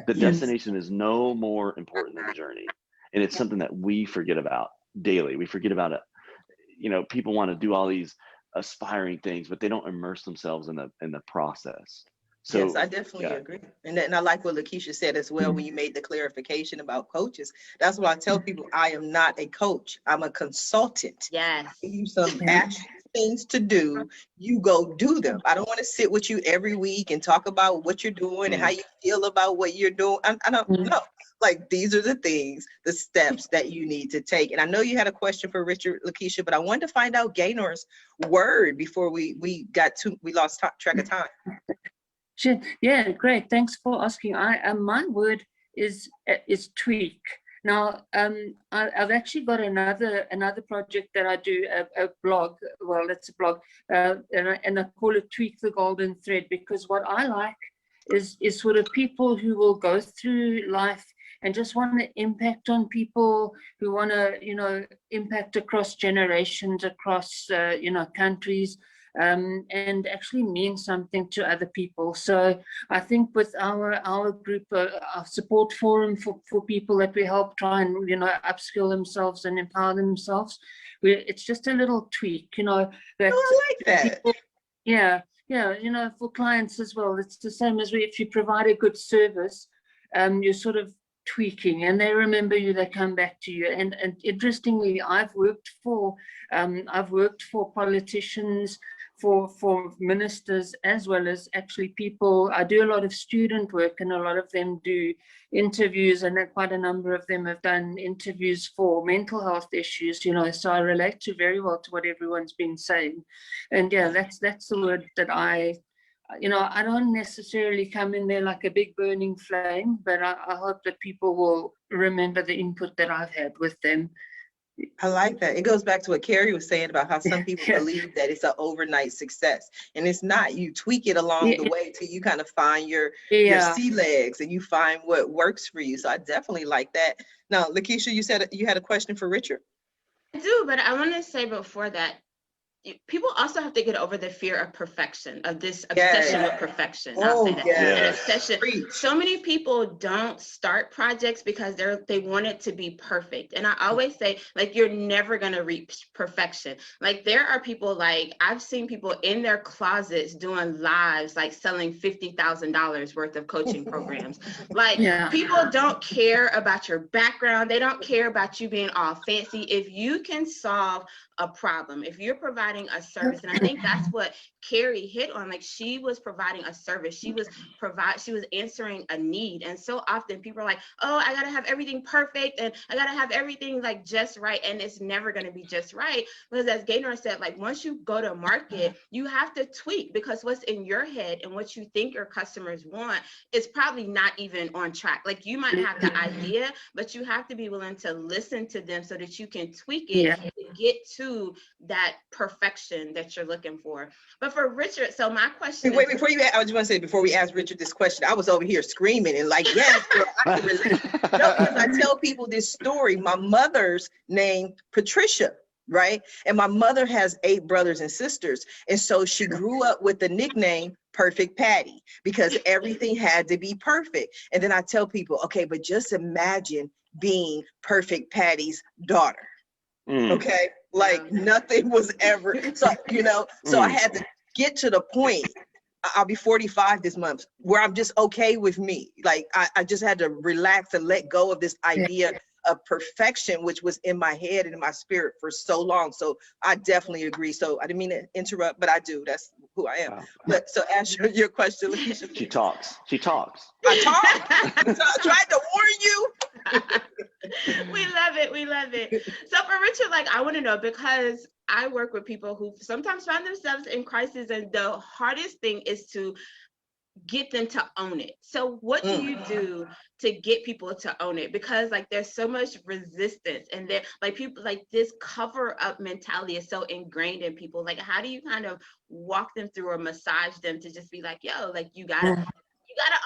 The destination is no more important than the journey. And it's something that we forget about daily. We forget about it. You know, people want to do all these aspiring things, but they don't immerse themselves in the process. So yes, I definitely agree. And I like what LaKesha said as well, when you made the clarification about coaches. That's what I tell people. I am not a coach. I'm a consultant. Yes. Give you some action things to do, you go do them. I don't want to sit with you every week and talk about what you're doing and how you feel about what you're doing. I don't know. Like, these are the things, the steps that you need to take. And I know you had a question for Richard, LaKesha, but I wanted to find out Gaynor's word before we lost track of time. Sure. Yeah, great. Thanks for asking. My word is tweak. Now, I've actually got another project that I do, a blog. Well, it's a blog, and I call it Tweak the Golden Thread, because what I like is sort of people who will go through life and just want to impact on people, who want to, impact across generations, across, countries, and actually mean something to other people. So I think with our group, our support forum for people that we help try and, upskill themselves and empower themselves, it's just a little tweak, that I like that. People, yeah, for clients as well. It's the same as if you provide a good service, you're sort of tweaking, and they remember you, they come back to you. And interestingly, I've worked for politicians, for ministers, as well as actually people. I do a lot of student work, and a lot of them do interviews, and quite a number of them have done interviews for mental health issues, so I relate very well to what everyone's been saying. And yeah, that's the word that I don't necessarily come in there like a big burning flame, but I hope that people will remember the input that I've had with them. I like that. It goes back to what Carrie was saying about how some people believe that it's an overnight success, and it's not. You tweak it along the way till you kind of find your sea legs, and you find what works for you. So I definitely like that. Now, LaKesha, you said you had a question for Richard. I do, but I want to say before that, people also have to get over the fear of perfection, of this obsession with perfection. I'll say that. An obsession. So many people don't start projects because they want it to be perfect. And I always say, like, you're never going to reach perfection. Like, there are people, like, I've seen people in their closets doing lives, like selling $50,000 worth of coaching programs. Like, people don't care about your background. They don't care about you being all fancy. If you can solve a problem, if you're providing providing a service. And I think that's what Carrie hit on. Like, she was providing a service. She was answering a need. And so often people are like, oh, I gotta have everything perfect and I gotta have everything like just right. And it's never gonna be just right. Because as Gaynor said, like, once you go to market, you have to tweak, because what's in your head and what you think your customers want is probably not even on track. Like, you might have the idea, but you have to be willing to listen to them so that you can tweak it to get to that perfection that you're looking for. But for Richard, so my question Wait, before you, I just want to say, before we ask Richard this question, I was over here screaming and like, yes, girl, I can relate. No, because I tell people this story. My mother's name, Patricia, right? And my mother has 8 brothers and sisters. And so she grew up with the nickname Perfect Patty, because everything had to be perfect. And then I tell people, okay, but just imagine being Perfect Patty's daughter. Okay, like nothing was ever, so, you know, so I had to get to the point, I'll be 45 this month, where I'm just okay with me. Like, I just had to relax and let go of this idea of perfection, which was in my head and in my spirit for so long. So I definitely agree. So I didn't mean to interrupt, but I do. That's who I am. Wow. But so answer your question, LaKesha. She talks. I talk. So I tried to warn you. We love it. We love it. So for Richard, like, I want to know, because I work with people who sometimes find themselves in crisis, and the hardest thing is to get them to own it. So what do you do to get people to own it? Because like, there's so much resistance, and there, like, people, like, this cover up mentality is so ingrained in people. Like, how do you kind of walk them through or massage them to just be like, yo, like, you gotta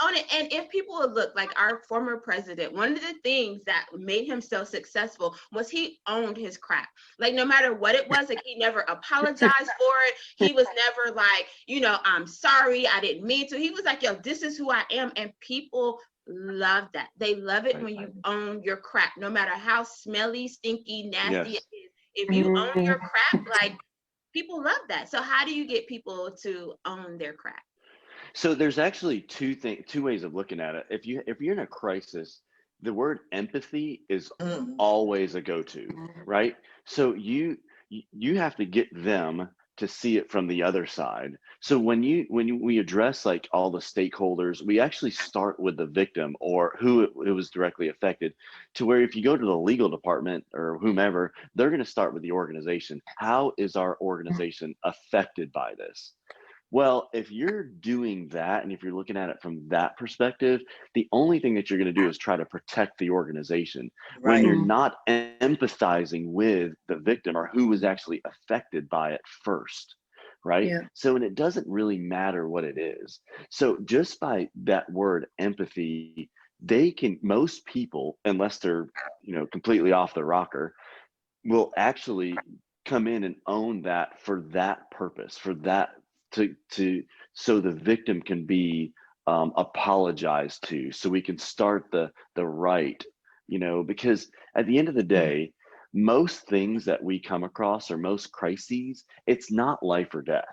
own it? And if people would look, like our former president, one of the things that made him so successful was he owned his crap. Like, no matter what it was, like, he never apologized for it. He was never like, you know, I'm sorry, I didn't mean to. He was like, yo, this is who I am. And people love that. They love it when you own your crap, no matter how smelly, stinky, nasty it is. If you own your crap, like, people love that. So how do you get people to own their crap? So there's actually two ways of looking at it. If you're in a crisis, the word empathy is always a go-to, right? So you have to get them to see it from the other side. So when we address like all the stakeholders, we actually start with the victim or who it was directly affected, to where if you go to the legal department or whomever, they're going to start with the organization. How is our organization affected by this? Well, if you're doing that, and if you're looking at it from that perspective, the only thing that you're going to do is try to protect the organization. Right. When you're not empathizing with the victim or who was actually affected by it first, right? Yeah. So, and it doesn't really matter what it is. So just by that word empathy, most people, unless they're, completely off the rocker, will actually come in and own that for that purpose, for that, so the victim can be apologized to, so we can start the right, because at the end of the day, most things that we come across or most crises, it's not life or death.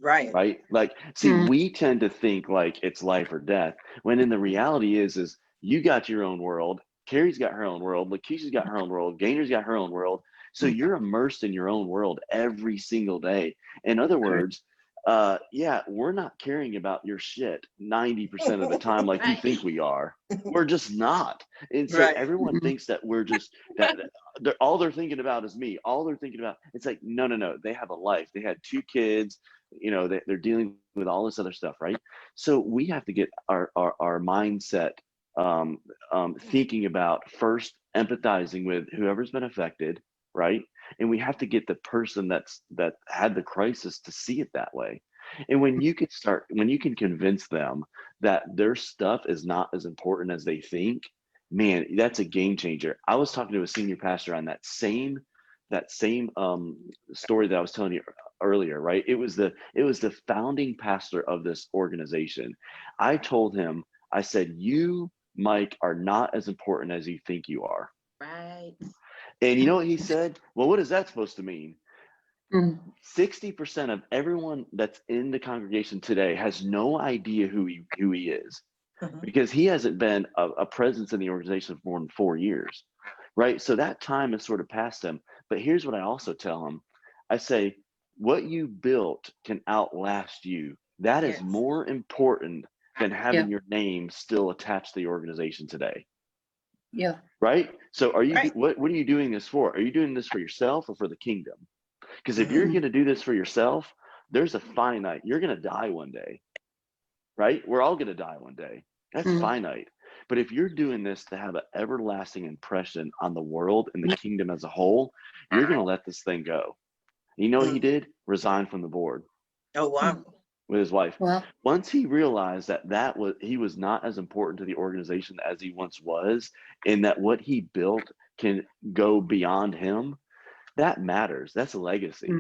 Right. Like, see, we tend to think like it's life or death, when in the reality is you got your own world, Carrie's got her own world, LaKesha's got her own world, Gaynor's got her own world. So you're immersed in your own world every single day. In other words, we're not caring about your shit 90% of the time like you think we are. We're just not. And so everyone thinks that we're just, that all they're thinking about is me. All they're thinking about, it's like, no. They have a life. They had 2 kids, they're dealing with all this other stuff, right? So we have to get our mindset thinking about first empathizing with whoever's been affected, right? And we have to get the person that had the crisis to see it that way. And when you can convince them that their stuff is not as important as they think, man, that's a game changer. I was talking to a senior pastor on that same story that I was telling you earlier, right? It was the founding pastor of this organization. I told him, I said, you, Mike, are not as important as you think you are. Right. And you know what he said? Well, what is that supposed to mean? 60% of everyone that's in the congregation today has no idea who he is, because he hasn't been a presence in the organization for more than 4 years, right? So that time has sort of passed him. But here's what I also tell him. I say, what you built can outlast you. That is Yes. more important than having your name still attached to the organization today. Yeah. Right? So are you, Right. what are you doing this for? Are you doing this for yourself or for the kingdom? Because if you're Mhm. going to do this for yourself, there's a finite, you're going to die one day, right? We're all going to die one day. That's Mhm. finite. But if you're doing this to have an everlasting impression on the world and the kingdom as a whole, you're going to let this thing go. You know what he did? Resign from the board Oh, wow. with his wife. Well, Once he realized that he was not as important to the organization as he once was, and that what he built can go beyond him, that matters. That's a legacy,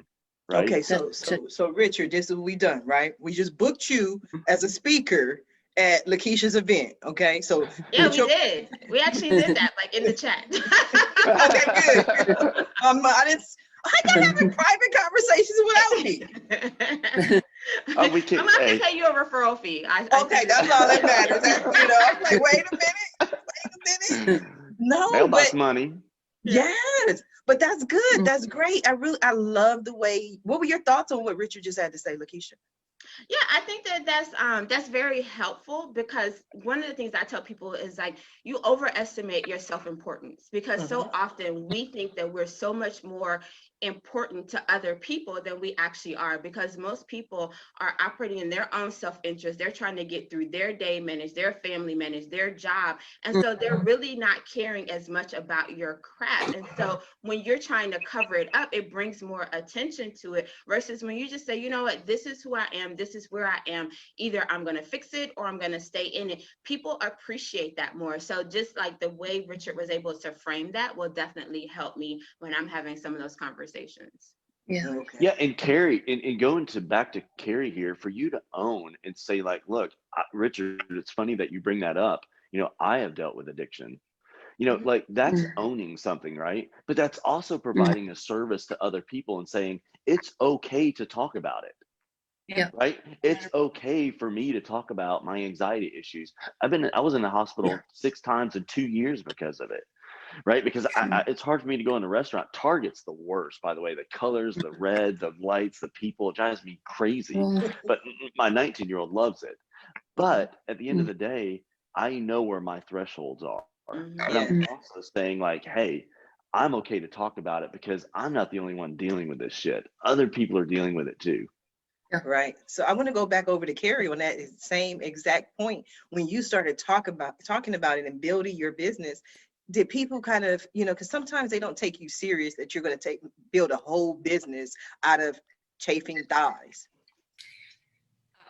right? Okay, so Richard, this is what we done, right? We just booked you as a speaker at LaKesha's event. Okay, so Yeah, we did. We actually did that, like in the chat. okay, good. I didn't. I got having private conversations without me. Oh, we can. I'm gonna have Hey, to pay you a referral fee. Okay, that's all that matters. I'm like, wait a minute. No, mailbox but money. yes, but that's good. That's great. I love the way. What were your thoughts on what Richard just had to say, LaKesha? Yeah, I think that that's very helpful, because one of the things I tell people is, like, you overestimate your self-importance, because so often we think that we're so much more important to other people than we actually are, because most people are operating in their own self-interest. They're trying to get through their day, manage their family, manage their job, and so they're really not caring as much about your craft. And so when you're trying to cover it up, it brings more attention to it, versus when you just say, you know what, this is who I am, this is where I am, either I'm going to fix it or I'm going to stay in it. People appreciate that more. So just like the way Richard was able to frame that will definitely help me when I'm having some of those conversations. yeah. Okay. Yeah, and Carrie, and going back to Carrie here, for you to own and say, like, look, Richard, it's funny that you bring that up. You know, I have dealt with addiction. You know, like, that's owning something, right? But that's also providing a service to other people and saying it's okay to talk about it. Yeah. Right? It's okay for me to talk about my anxiety issues. I was in the hospital 6 times in 2 years because of it. Right? Because it's hard for me to go in a restaurant. Target's the worst, by the way. The colors, the red, the lights, the people, it drives me crazy. But my 19-year-old loves it. But at the end of the day, I know where my thresholds are. But I'm also saying, like, hey, I'm okay to talk about it because I'm not the only one dealing with this shit. Other people are dealing with it too. Right. So I want to go back over to Carrie on that same exact point. When you started talking about it and building your business, did people kind of, because sometimes they don't take you serious that you're going to build a whole business out of chafing thighs?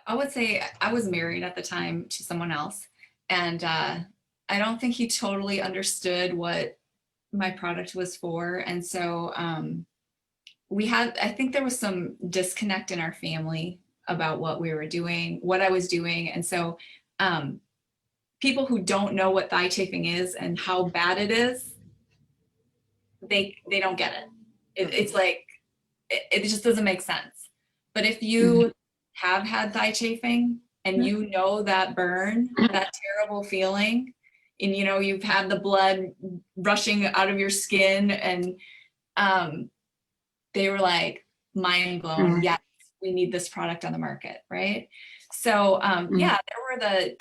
I would say I was married at the time to someone else, and I don't think he totally understood what my product was for. And so I think there was some disconnect in our family about what we were doing, what I was doing. And so people who don't know what thigh chafing is and how bad it is, they don't get it. It's like, it just doesn't make sense. But if you have had thigh chafing and you know that burn, that terrible feeling, and you've had the blood rushing out of your skin, and they were like mind blown. Yes, we need this product on the market, right? So yeah, there were the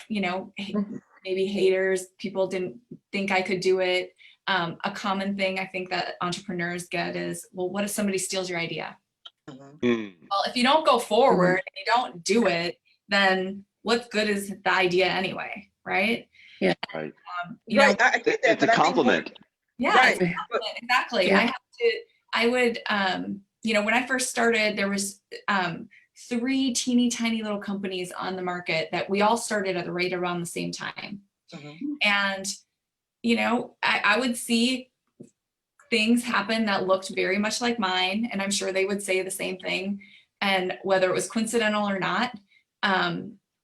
maybe haters. People didn't think I could do it. A common thing I think that entrepreneurs get is, well, what if somebody steals your idea? Well, if you don't go forward and you don't do it, then what good is the idea anyway, right? Yeah. Right. Right. I get that. It's a compliment. Yeah, Right. exactly. Yeah. I would, when I first started, there was 3 teeny tiny little companies on the market that we all started at right around the same time. And, I would see things happen that looked very much like mine, and I'm sure they would say the same thing. And whether it was coincidental or not,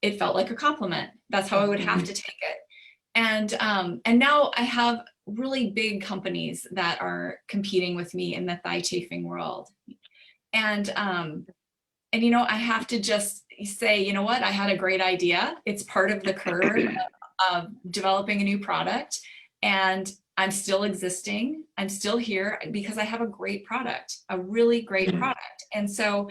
it felt like a compliment. That's how I would have to take it. And now I have really big companies that are competing with me in the thigh chafing world. And I have to just say, you know what, I had a great idea. It's part of the curve of developing a new product. And I'm still existing. I'm still here because I have a great product, a really great product. And so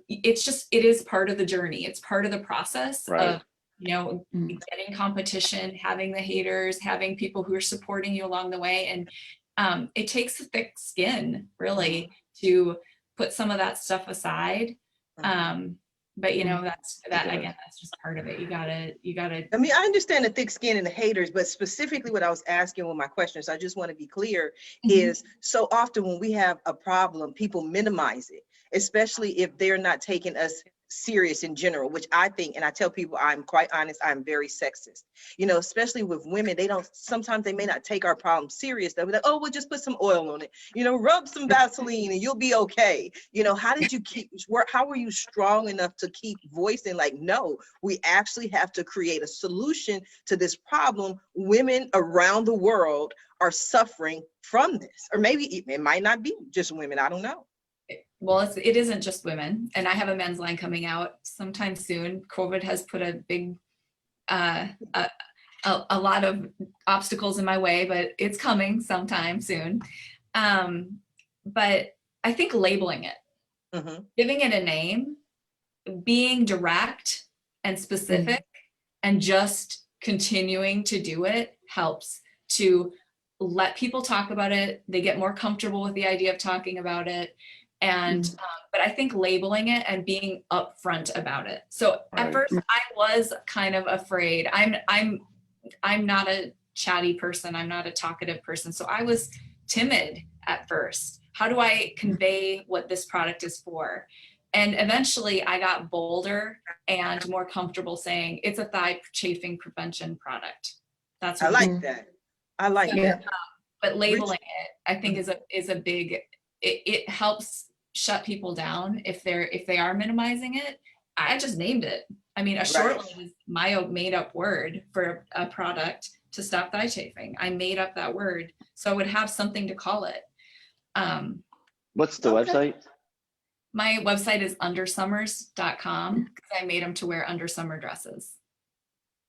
it is part of the journey. It's part of the process of, getting competition, having the haters, having people who are supporting you along the way. And it takes a thick skin, really, to put some of that stuff aside. But that's just part of it. You gotta. I mean, I understand the thick skin and the haters, but specifically what I was asking with my questions, I just want to be clear, is so often when we have a problem, people minimize it, especially if they're not taking us serious in general, which I think, and I tell people, I'm quite honest, I'm very sexist, especially with women. Sometimes they may not take our problem serious. They'll be like, oh, we'll just put some oil on it, rub some Vaseline and you'll be okay. How were you strong enough to keep voicing like, no, we actually have to create a solution to this problem. Women around the world are suffering from this, or maybe it might not be just women. I don't know. Well, it isn't just women, and I have a men's line coming out sometime soon. COVID has put a big, a lot of obstacles in my way, but it's coming sometime soon. But I think labeling it, giving it a name, being direct and specific, and just continuing to do it helps to let people talk about it. They get more comfortable with the idea of talking about it. And, but I think labeling it and being upfront about it. So at first I was kind of afraid. I'm not a chatty person. I'm not a talkative person. So I was timid at first. How do I convey what this product is for? And eventually I got bolder and more comfortable saying it's a thigh chafing prevention product. That's what I like that. I like that. But labeling it, I think is a big, it helps shut people down if they are minimizing it. I just named it. I mean, a short line is my made up word for a product to stop thigh chafing. I made up that word so I would have something to call it. What's the website? My website is undersummers.com because I made them to wear under summer dresses.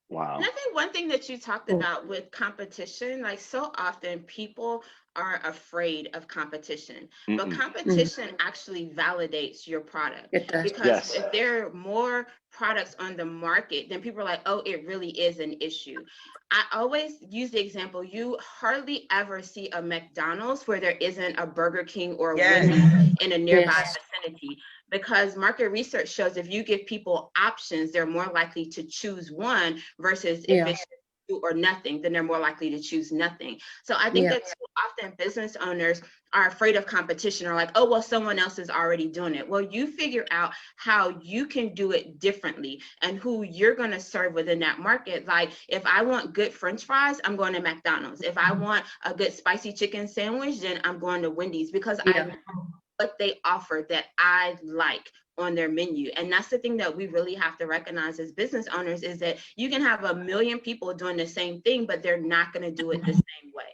Wow. And I think one thing that you talked about with competition, like so often people are afraid of competition, but competition actually validates your product. Because if there are more products on the market, then people are like, oh, it really is an issue. I always use the example, you hardly ever see a McDonald's where there isn't a Burger King or a Wendy's in a nearby vicinity. Because market research shows if you give people options, they're more likely to choose one versus if it's or nothing, then they're more likely to choose nothing. So I think that too often business owners are afraid of competition or like, oh, well, someone else is already doing it. Well, you figure out how you can do it differently and who you're going to serve within that market. Like if I want good French fries, I'm going to McDonald's. If I want a good spicy chicken sandwich, then I'm going to Wendy's because I know what they offer that I like on their menu. And that's the thing that we really have to recognize as business owners is that you can have a million people doing the same thing, but they're not going to do it the same way.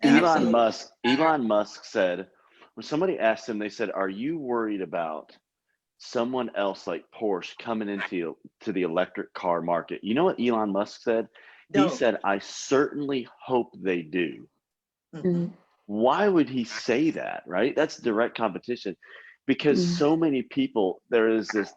Elon Musk said, when somebody asked him, they said, are you worried about someone else like Porsche coming into the electric car market? You know what Elon Musk said? He said, I certainly hope they do. Why would he say that, right? That's direct competition. Because so many people, there is this,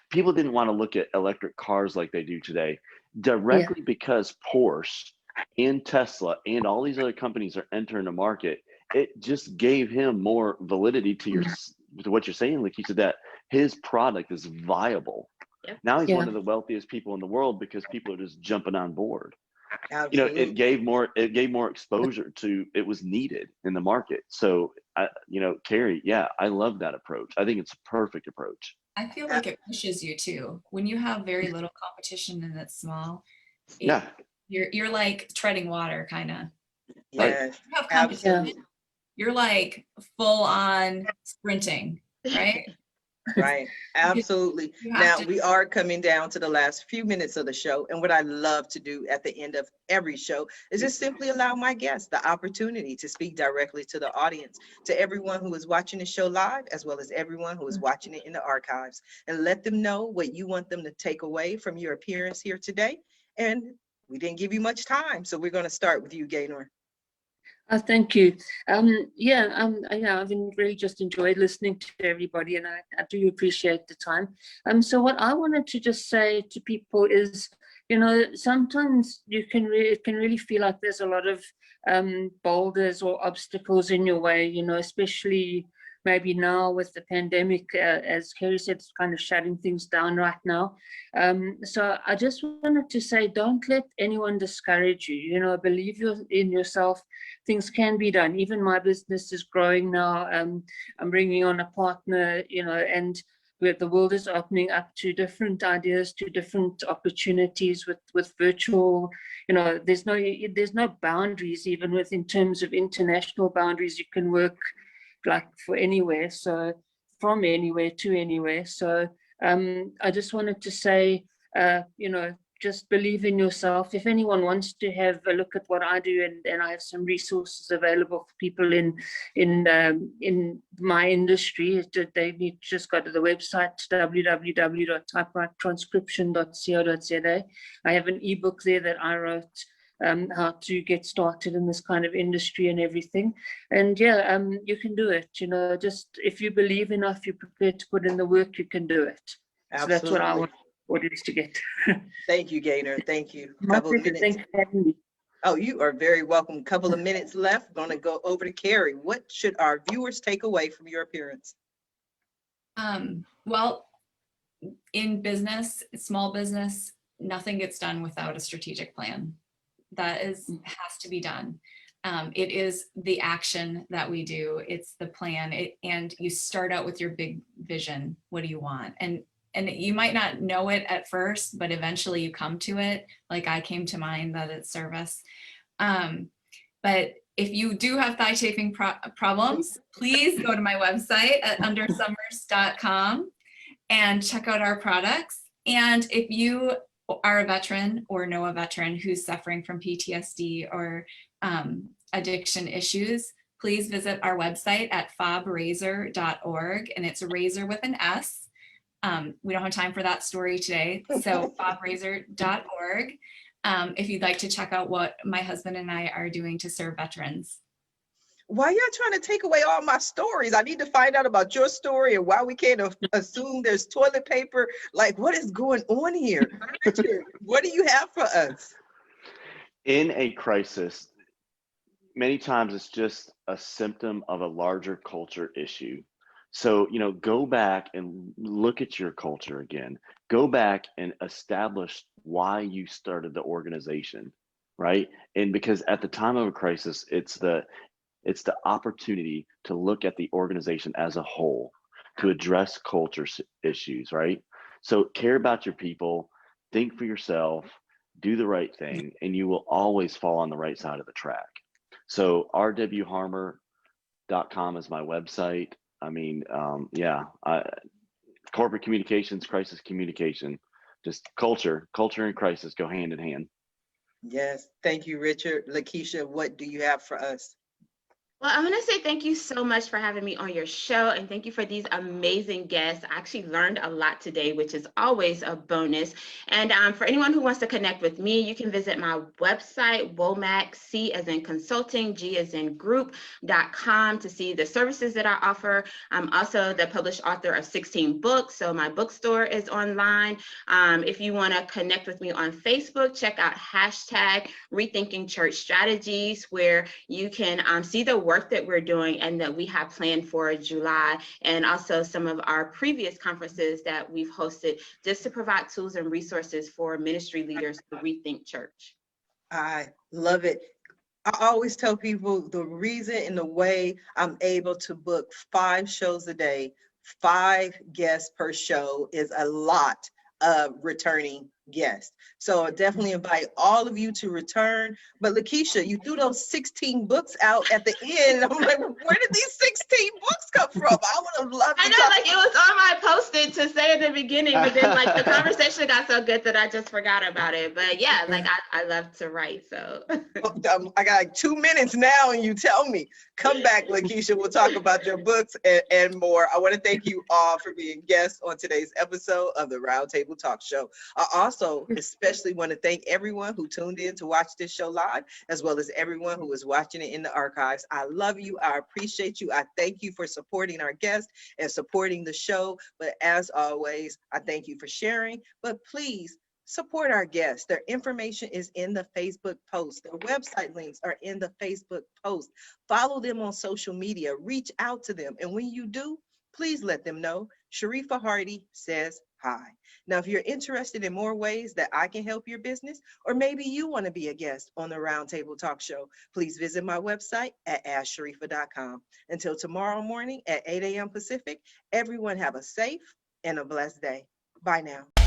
people didn't want to look at electric cars like they do today, directly because Porsche and Tesla and all these other companies are entering the market. It just gave him more validity to what you're saying, LaKesha, that his product is viable. Now he's one of the wealthiest people in the world because people are just jumping on board. Absolutely. It gave more exposure to, it was needed in the market. So Carrie, I love that approach. I think it's a perfect approach. I feel like it pushes you too. When you have very little competition and it's small, you're like treading water kind of. Yes, You have competition, you're like full on sprinting, right? Right, absolutely. Now we are coming down to the last few minutes of the show, and what I love to do at the end of every show is just simply allow my guests the opportunity to speak directly to the audience, to everyone who is watching the show live, as well as everyone who is watching it in the archives, and let them know what you want them to take away from your appearance here today, and we didn't give you much time, so we're going to start with you, Gaynor. Thank you. Yeah, I've really just enjoyed listening to everybody, and I do appreciate the time. So what I wanted to just say to people is, sometimes it can really feel like there's a lot of boulders or obstacles in your way, especially maybe now with the pandemic, as Carrie said, it's kind of shutting things down right now. So I just wanted to say, don't let anyone discourage you. Believe in yourself. Things can be done. Even my business is growing now. I'm bringing on a partner, and the world is opening up to different ideas, to different opportunities with virtual. There's no boundaries, even in terms of international boundaries. You can work like for anywhere, so from anywhere to anywhere. So I just wanted to say, just believe in yourself. If anyone wants to have a look at what I do, and I have some resources available for people in my industry, they need to just go to the website www.typewritetranscription.co.za. I have an ebook there that I wrote, how to get started in this kind of industry and everything. And yeah, you can do it. Just if you believe enough, you're prepared to put in the work, you can do it. Absolutely. So that's what I want audience to get. Thank you, Gaynor. Thank you. Couple of minutes. Thanks for having me. Oh, you are very welcome. Couple of minutes left. Going to go over to Carrie. What should our viewers take away from your appearance? Well, in business, small business, nothing gets done without a strategic plan. That has to be done. It is the action that we do. It's the plan. And you start out with your big vision. What do you want? And you might not know it at first, but eventually you come to it. Like I came to mine, that it's service. But if you do have thigh chafing problems, please go to my website at undersummers.com and check out our products. And if you are a veteran or know a veteran who's suffering from PTSD or addiction issues, please visit our website at fobrazor.org, and it's a razor with an S. We don't have time for that story today, so fobrazor.org if you'd like to check out what my husband and I are doing to serve veterans. Why y'all trying to take away all my stories? I need to find out about your story and why we can't assume there's toilet paper. Like, what is going on here? Richard, what do you have for us? In a crisis, many times it's just a symptom of a larger culture issue. So, go back and look at your culture again. Go back and establish why you started the organization, right? And because at the time of a crisis, it's the opportunity to look at the organization as a whole, to address culture issues, right? So care about your people, think for yourself, do the right thing, and you will always fall on the right side of the track. So rwharmer.com is my website. I mean, corporate communications, crisis communication, just culture and crisis go hand in hand. Yes, thank you, Richard. LaKesha, what do you have for us? Well, I want to say thank you so much for having me on your show, and thank you for these amazing guests. I actually learned a lot today, which is always a bonus. And for anyone who wants to connect with me, you can visit my website, Womack, C as in consulting, G as in group.com, to see the services that I offer. I'm also the published author of 16 books, so my bookstore is online. If you want to connect with me on Facebook, check out hashtag Rethinking Church Strategies, where you can see the work that we're doing and that we have planned for July, and also some of our previous conferences that we've hosted, just to provide tools and resources for ministry leaders to rethink church. I love it. I always tell people the reason and the way I'm able to book 5 shows a day, 5 guests per show, is a lot of returning guests. So I definitely invite all of you to return. But LaKesha, you threw those 16 books out at the end. I'm like, where did these 16 books come from? I would have loved to. I know, like it was on my post-it to say at the beginning, but then like the conversation got so good that I just forgot about it. But yeah, like I love to write, so. I got like 2 minutes now and you tell me. Come back, LaKesha. We'll talk about your books and more. I want to thank you all for being guests on today's episode of the Roundtable Talk Show. I also also especially want to thank everyone who tuned in to watch this show live, as well as everyone who is watching it in the archives. I love you. I appreciate you. I thank you for supporting our guests and supporting the show. But as always, I thank you for sharing. But please support our guests. Their information is in the Facebook post. Their website links are in the Facebook post. Follow them on social media. Reach out to them. And when you do, please let them know Sharifa Hardy says hi. Now, if you're interested in more ways that I can help your business, or maybe you want to be a guest on the Roundtable Talk Show, please visit my website at asksharifa.com. Until tomorrow morning at 8 a.m. Pacific, everyone have a safe and a blessed day. Bye now.